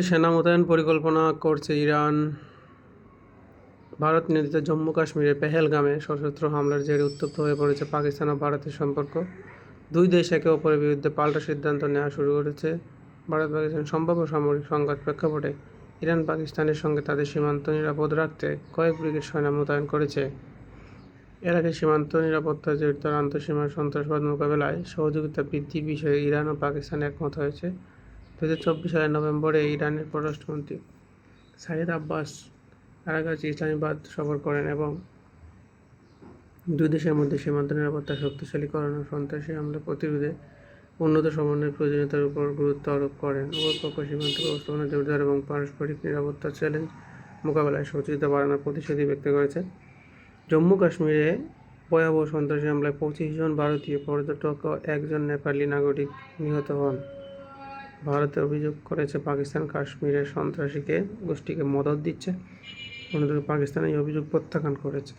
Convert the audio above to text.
সেনা মোতায়েন পরিকল্পনা করছে ইরান। ভারত নিয়ন্ত্রিত জম্মু কাশ্মীরের পেহেলগামে সশস্ত্র হামলার জেরে উত্তপ্ত হয়ে পড়েছে পাকিস্তান ও ভারতের সম্পর্ক। দুই দেশ একে অপরের বিরুদ্ধে পাল্টা সিদ্ধান্ত নেওয়া শুরু করেছে। ভারত পাকিস্তান সম্ভাব্য সামরিক সংঘাত প্রেক্ষাপটে ইরান পাকিস্তানের সঙ্গে তাদের সীমান্ত নিরাপদ রাখতে কয়েক ব্রিগেড সৈন্য মোতায়েন করেছে। এর আগে সীমান্ত নিরাপত্তা জড়িত আন্তঃসীমার সন্ত্রাসবাদ মোকাবেলায় সহযোগিতা বৃদ্ধি বিষয়ে ইরান ও পাকিস্তান একমত হয়েছে। 2024 সালের নভেম্বরে ইরানের পররাষ্ট্রমন্ত্রী সাইদ আব্বাস আরাগাচি ইসলামাবাদ সফর করেন এবং দুই দেশের মধ্যে সীমান্ত নিরাপত্তা শক্তিশালীকরণ ও সন্ত্রাসী হামলা প্রতিরোধে উন্নত সমন্বয়ের প্রয়োজনীয়তার উপর গুরুত্ব আরোপ করেন। উভয় পক্ষ সীমান্ত ব্যবস্থাপনা জোরদার এবং পারস্পরিক নিরাপত্তা চ্যালেঞ্জ মোকাবেলায় সহযোগিতা বাড়ানোর প্রতিশ্রুতি ব্যক্ত করেছে। জম্মু কাশ্মীরে ভয়াবহ সন্ত্রাসী হামলায় 25 জন ভারতীয় পর্যটক ও একজন নেপালি নাগরিক নিহত হন। ভারত অভিযোগ করেছে পাকিস্তান কাশ্মীরের সন্ত্রাসী গোষ্ঠীকে মদদ দিচ্ছে। অন্যদিকে পাকিস্তান এই অভিযোগ প্রত্যাখ্যান করেছে।